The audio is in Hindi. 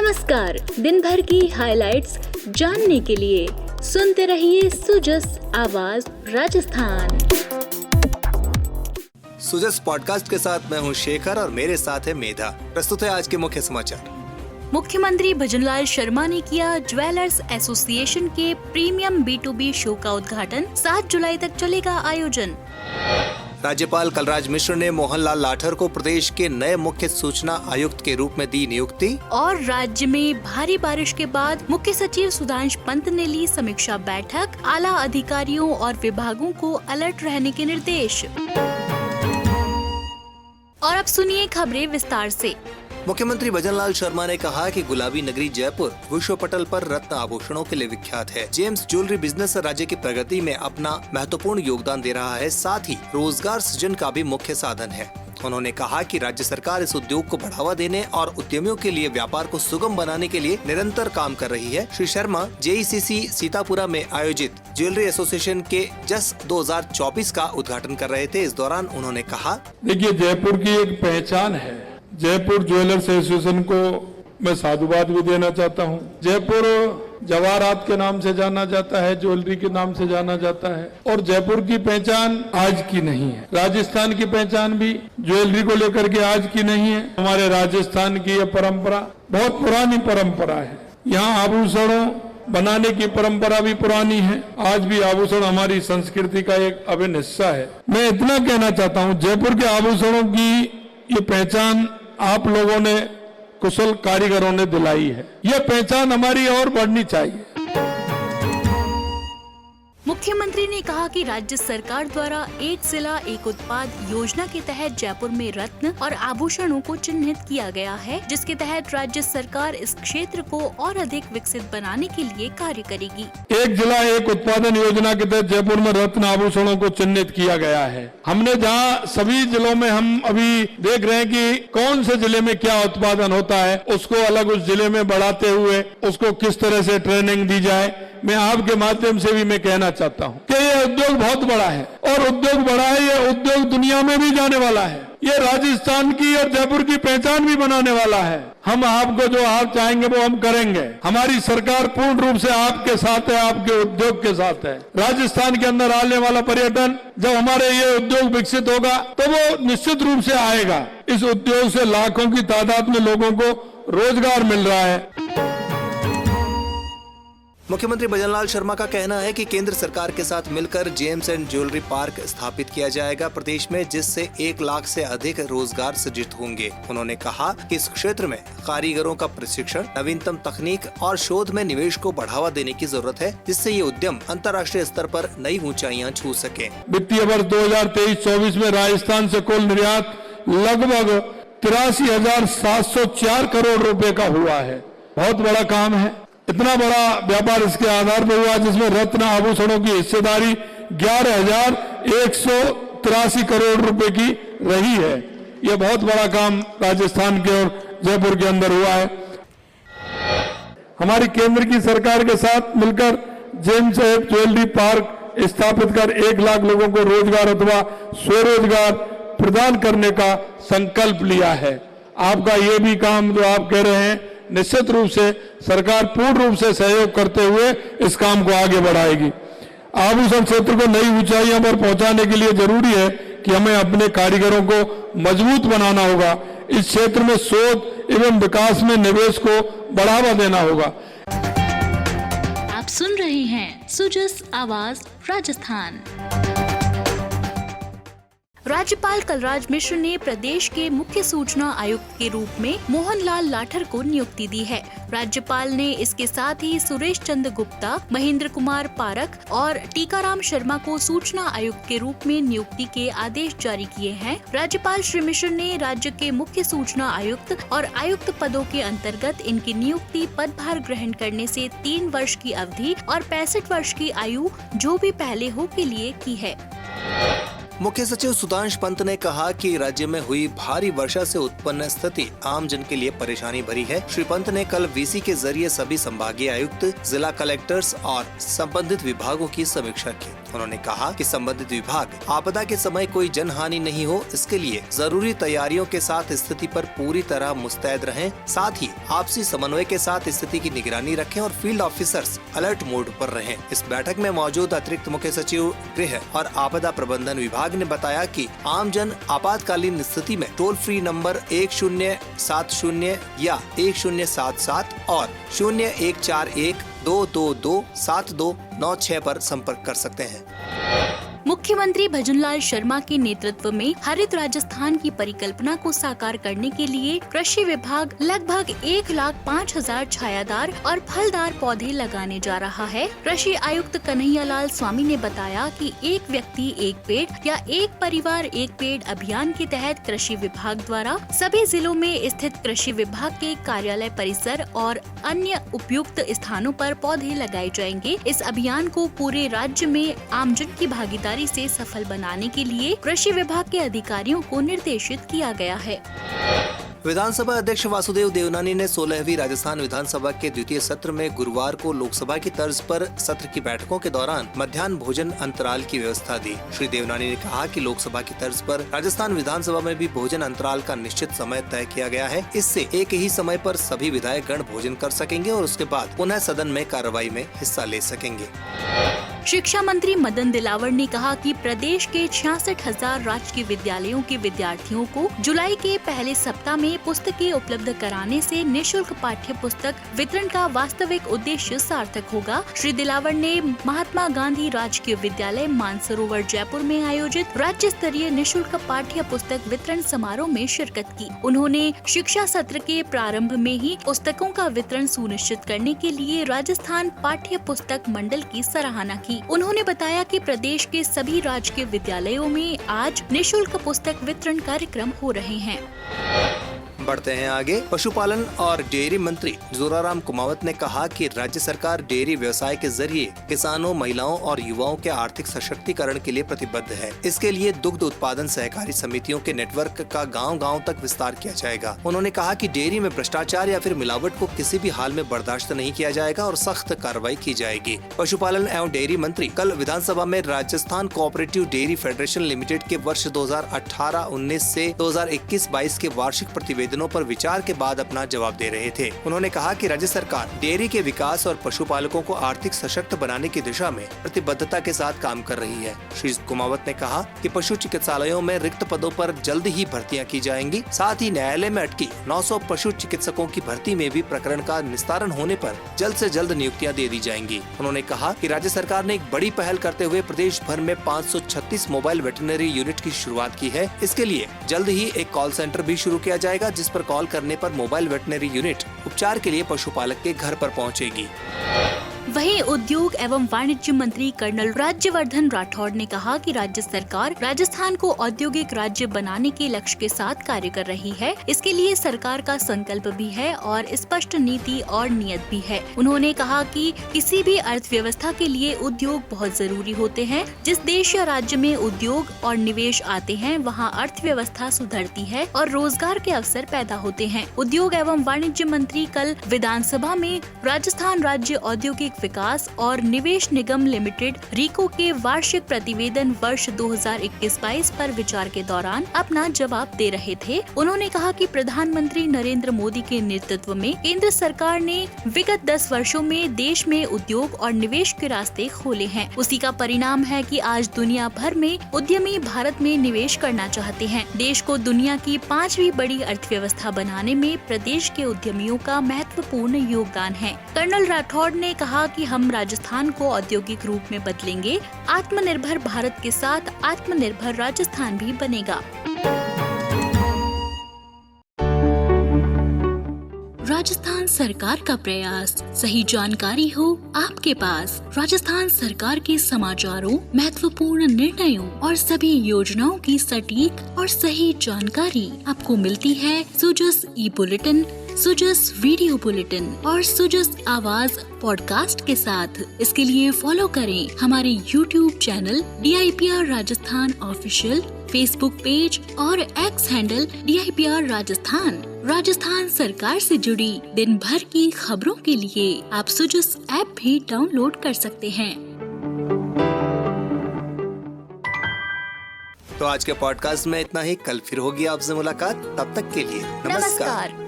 नमस्कार। दिन भर की हाइलाइट्स जानने के लिए सुनते रहिए सुजस आवाज राजस्थान। सुजस पॉडकास्ट के साथ मैं हूं शेखर और मेरे साथ है मेधा। प्रस्तुत है आज के मुख्य समाचार। मुख्यमंत्री भजनलाल शर्मा ने किया ज्वेलर्स एसोसिएशन के प्रीमियम B2B शो का उद्घाटन। 7 जुलाई तक चलेगा आयोजन। राज्यपाल कलराज मिश्र ने मोहनलाल लाठर को प्रदेश के नए मुख्य सूचना आयुक्त के रूप में दी नियुक्ति। और राज्य में भारी बारिश के बाद मुख्य सचिव सुधांश पंत ने ली समीक्षा बैठक। आला अधिकारियों और विभागों को अलर्ट रहने के निर्देश। और अब सुनिए खबरें विस्तार से। मुख्यमंत्री भजनलाल शर्मा ने कहा कि गुलाबी नगरी जयपुर विश्व पटल पर रत्न आभूषणों के लिए विख्यात है। जेम्स ज्वेलरी बिजनेस राज्य की प्रगति में अपना महत्वपूर्ण योगदान दे रहा है, साथ ही रोजगार सृजन का भी मुख्य साधन है। उन्होंने कहा कि राज्य सरकार इस उद्योग को बढ़ावा देने और उद्यमियों के लिए व्यापार को सुगम बनाने के लिए निरंतर काम कर रही है। श्री शर्मा JECC सीतापुरा में आयोजित ज्वेलरी एसोसिएशन के जस 2024 का उद्घाटन कर रहे थे। इस दौरान उन्होंने कहा, देखिए, जयपुर की एक पहचान है। जयपुर ज्वेलर्स एसोसिएशन को मैं साधुवाद भी देना चाहता हूँ। जयपुर जवाहरात के नाम से जाना जाता है, ज्वेलरी के नाम से जाना जाता है, और जयपुर की पहचान आज की नहीं है। राजस्थान की पहचान भी ज्वेलरी को लेकर के आज की नहीं है। हमारे राजस्थान की यह परंपरा बहुत पुरानी परंपरा है। यहाँ आभूषणों बनाने की परंपरा भी पुरानी है। आज भी आभूषण हमारी संस्कृति का एक अभिन्न हिस्सा है। मैं इतना कहना चाहता हूँ, जयपुर के आभूषणों की ये पहचान आप लोगों ने, कुशल कारीगरों ने दिलाई है। यह पहचान हमारी और बढ़नी चाहिए। मुख्यमंत्री ने कहा कि राज्य सरकार द्वारा एक जिला एक उत्पाद योजना के तहत जयपुर में रत्न और आभूषणों को चिन्हित किया गया है, जिसके तहत राज्य सरकार इस क्षेत्र को और अधिक विकसित बनाने के लिए कार्य करेगी। एक जिला एक उत्पादन योजना के तहत जयपुर में रत्न आभूषणों को चिन्हित किया गया है। हमने जहाँ सभी जिलों में हम अभी देख रहे हैं कि कौन से जिले में क्या उत्पादन होता है, उसको अलग उस जिले में बढ़ाते हुए उसको किस तरह से ट्रेनिंग दी जाए। मैं आपके माध्यम से भी मैं कहना चाहता हूं कि ये उद्योग बहुत बड़ा है और उद्योग बड़ा है, ये उद्योग दुनिया में भी जाने वाला है। ये राजस्थान की और जयपुर की पहचान भी बनाने वाला है। हम आपको जो आप चाहेंगे वो हम करेंगे। हमारी सरकार पूर्ण रूप से आपके साथ है, आपके उद्योग के साथ है। राजस्थान के अंदर आने वाला पर्यटन, जब हमारे ये उद्योग विकसित होगा तो वो निश्चित रूप से आएगा। इस उद्योग से लाखों की तादाद में लोगों को रोजगार मिल रहा है। मुख्यमंत्री भजनलाल शर्मा का कहना है कि केंद्र सरकार के साथ मिलकर जेम्स एंड ज्वेलरी पार्क स्थापित किया जाएगा प्रदेश में, जिससे 1 लाख से अधिक रोजगार सृजित होंगे। उन्होंने कहा कि इस क्षेत्र में कारीगरों का प्रशिक्षण, नवीनतम तकनीक और शोध में निवेश को बढ़ावा देने की जरूरत है, जिससे ये उद्यम अंतर्राष्ट्रीय स्तर पर नई ऊंचाइयां छू सके। वित्तीय वर्ष 2023-24 में राजस्थान से कुल निर्यात लगभग 83,704 करोड़ रुपए का हुआ है। बहुत बड़ा काम है। इतना बड़ा व्यापार इसके आधार पर हुआ, जिसमें रत्न आभूषणों की हिस्सेदारी 11,183 करोड़ रुपए की रही है। यह बहुत बड़ा काम राजस्थान के और जयपुर के अंदर हुआ है। हमारी केंद्र की सरकार के साथ मिलकर जेम्स एंड ज्वेलरी पार्क स्थापित कर 1 लाख लोगों को रोजगार अथवा स्वरोजगार प्रदान करने का संकल्प लिया है। आपका ये भी काम जो आप कह रहे हैं, निश्चित रूप से सरकार पूर्ण रूप से सहयोग करते हुए इस काम को आगे बढ़ाएगी। आभूषण क्षेत्र को नई ऊंचाइयों पर पहुंचाने के लिए जरूरी है कि हमें अपने कारीगरों को मजबूत बनाना होगा। इस क्षेत्र में शोध एवं विकास में निवेश को बढ़ावा देना होगा। आप सुन रहे हैं सुजस आवाज राजस्थान। राज्यपाल कलराज मिश्र ने प्रदेश के मुख्य सूचना आयुक्त के रूप में मोहनलाल लाठर को नियुक्ति दी है। राज्यपाल ने इसके साथ ही सुरेश चंद्र गुप्ता, महेंद्र कुमार पारख और टीकाराम शर्मा को सूचना आयुक्त के रूप में नियुक्ति के आदेश जारी किए हैं। राज्यपाल श्री मिश्र ने राज्य के मुख्य सूचना आयुक्त और आयुक्त पदों के अंतर्गत इनकी नियुक्ति पदभार ग्रहण करने से 3 वर्ष की अवधि और 65 वर्ष की आयु जो भी पहले हो के लिए की है। मुख्य सचिव सुधांश पंत ने कहा कि राज्य में हुई भारी वर्षा से उत्पन्न स्थिति आम जन के लिए परेशानी भरी है। श्री पंत ने कल VC के जरिए सभी संभागीय आयुक्त, जिला कलेक्टर्स और संबंधित विभागों की समीक्षा की। उन्होंने कहा कि संबंधित विभाग आपदा के समय कोई जनहानि नहीं हो, इसके लिए जरूरी तैयारियों के साथ स्थिति पर पूरी तरह मुस्तैद रहें। साथ ही आपसी समन्वय के साथ स्थिति की निगरानी रखें और फील्ड ऑफिसर्स अलर्ट मोड पर रहें। इस बैठक में मौजूद अतिरिक्त मुख्य सचिव गृह और आपदा प्रबंधन विभाग ने बताया कि आमजन आपातकालीन स्थिति में टोल फ्री नंबर 1070 या 1077 और 0141-222-7296 पर संपर्क कर सकते हैं। मुख्यमंत्री भजनलाल शर्मा के नेतृत्व में हरित राजस्थान की परिकल्पना को साकार करने के लिए कृषि विभाग लगभग 1,05,000 छायादार और फलदार पौधे लगाने जा रहा है। कृषि आयुक्त कन्हैयालाल स्वामी ने बताया कि एक व्यक्ति एक पेड़ या एक परिवार एक पेड़ अभियान के तहत कृषि विभाग द्वारा सभी जिलों में स्थित कृषि विभाग के कार्यालय परिसर और अन्य उपयुक्त स्थानों पर पौधे लगाए जाएंगे। इस अभियान को पूरे राज्य में आमजन की भागीदारी से सफल बनाने के लिए कृषि विभाग के अधिकारियों को निर्देशित किया गया है। विधानसभा अध्यक्ष वासुदेव देवनानी ने 16वीं राजस्थान विधानसभा के द्वितीय सत्र में गुरुवार को लोकसभा की तर्ज पर सत्र की बैठकों के दौरान मध्याह्न भोजन अंतराल की व्यवस्था दी। श्री देवनानी ने कहा कि लोकसभा की तर्ज पर राजस्थान विधानसभा में भी भोजन अंतराल का निश्चित समय तय किया गया है। इससे एक ही समय पर सभी विधायक गण भोजन कर सकेंगे और उसके बाद पुनः सदन में कार्रवाई में हिस्सा ले सकेंगे। शिक्षा मंत्री मदन दिलावर ने कहा कि प्रदेश के 66,000 राजकीय विद्यालयों के विद्यार्थियों को जुलाई के पहले सप्ताह में पुस्तकें उपलब्ध कराने से निःशुल्क पाठ्य पुस्तक वितरण का वास्तविक उद्देश्य सार्थक होगा। श्री दिलावर ने महात्मा गांधी राजकीय विद्यालय मानसरोवर जयपुर में आयोजित राज्य स्तरीय निःशुल्क पाठ्य पुस्तक वितरण समारोह में शिरकत की। उन्होंने शिक्षा सत्र के प्रारंभ में ही पुस्तकों का वितरण सुनिश्चित करने के लिए राजस्थान पाठ्य पुस्तक मंडल की सराहना की। उन्होंने बताया कि प्रदेश के सभी राजकीय विद्यालयों में आज निःशुल्क पुस्तक वितरण कार्यक्रम हो रहे हैं। बढ़ते हैं आगे। पशुपालन और डेयरी मंत्री जोराराम कुमावत ने कहा कि राज्य सरकार डेयरी व्यवसाय के जरिए किसानों, महिलाओं और युवाओं के आर्थिक सशक्तिकरण के लिए प्रतिबद्ध है। इसके लिए दुग्ध उत्पादन सहकारी समितियों के नेटवर्क का गांव-गांव तक विस्तार किया जाएगा। उन्होंने कहा कि डेयरी में भ्रष्टाचार या फिर मिलावट को किसी भी हाल में बर्दाश्त नहीं किया जाएगा और सख्त कार्रवाई की जाएगी। पशुपालन एवं डेयरी मंत्री कल विधानसभा में Rajasthan cooperative dairy federation limited के वर्ष 2018-19 से 2021-22 के वार्षिक प्रतिवेदन पर विचार के बाद अपना जवाब दे रहे थे। उन्होंने कहा कि राज्य सरकार डेयरी के विकास और पशुपालकों को आर्थिक सशक्त बनाने की दिशा में प्रतिबद्धता के साथ काम कर रही है। श्री कुमावत ने कहा कि पशु चिकित्सालयों में रिक्त पदों पर जल्द ही भर्तियां की जाएंगी। साथ ही न्यायालय में अटकी 900 पशु चिकित्सकों की भर्ती में भी प्रकरण का निस्तारण होने पर जल्द से जल्द नियुक्तियां दे दी जाएंगी। उन्होंने कहा कि राज्य सरकार ने एक बड़ी पहल करते हुए प्रदेश भर में 536 मोबाइल वेटरनरी यूनिट की शुरुआत की है। इसके लिए जल्द ही एक कॉल सेंटर भी शुरू किया जाएगा, जिस पर कॉल करने पर मोबाइल वेटरनरी यूनिट उपचार के लिए पशुपालक के घर पर पहुंचेगी। वहीं उद्योग एवं वाणिज्य मंत्री कर्नल राज्यवर्धन राठौड़ ने कहा कि राज्य सरकार राजस्थान को औद्योगिक राज्य बनाने के लक्ष्य के साथ कार्य कर रही है। इसके लिए सरकार का संकल्प भी है और स्पष्ट नीति और नियत भी है। उन्होंने कहा कि किसी भी अर्थव्यवस्था के लिए उद्योग बहुत जरूरी होते हैं। जिस देश या राज्य में उद्योग और निवेश आते हैं, वहाँ अर्थव्यवस्था सुधरती है और रोजगार के अवसर पैदा होते हैं। उद्योग एवं वाणिज्य मंत्री कल विधानसभा में राजस्थान राज्य औद्योगिक विकास और निवेश निगम लिमिटेड रीको के वार्षिक प्रतिवेदन वर्ष 2021-22 पर विचार के दौरान अपना जवाब दे रहे थे। उन्होंने कहा कि प्रधानमंत्री नरेंद्र मोदी के नेतृत्व में केंद्र सरकार ने विगत 10 वर्षों में देश में उद्योग और निवेश के रास्ते खोले हैं। उसी का परिणाम है कि आज दुनिया भर में उद्यमी भारत में निवेश करना चाहते हैं। देश को दुनिया की 5वीं बड़ी अर्थव्यवस्था बनाने में प्रदेश के उद्यमियों का महत्वपूर्ण योगदान है। कर्नल राठौड़ ने कहा कि हम राजस्थान को औद्योगिक रूप में बदलेंगे। आत्मनिर्भर भारत के साथ आत्मनिर्भर राजस्थान भी बनेगा। राजस्थान सरकार का प्रयास, सही जानकारी हो आपके पास। राजस्थान सरकार के समाचारों, महत्वपूर्ण निर्णयों और सभी योजनाओं की सटीक और सही जानकारी आपको मिलती है सुजस ई बुलेटिन, सुजस वीडियो बुलेटिन और सुजस आवाज पॉडकास्ट के साथ। इसके लिए फॉलो करें हमारे YouTube channel DIPR Rajasthan official, Facebook page और X handle DIPR Rajasthan. Rajasthan सरकार से जुड़ी दिन भर की खबरों के लिए आप सुजस ऐप भी डाउनलोड कर सकते हैं। तो आज के पॉडकास्ट में इतना ही। कल फिर होगी आपसे मुलाकात, तब तक के लिए नमस्कार।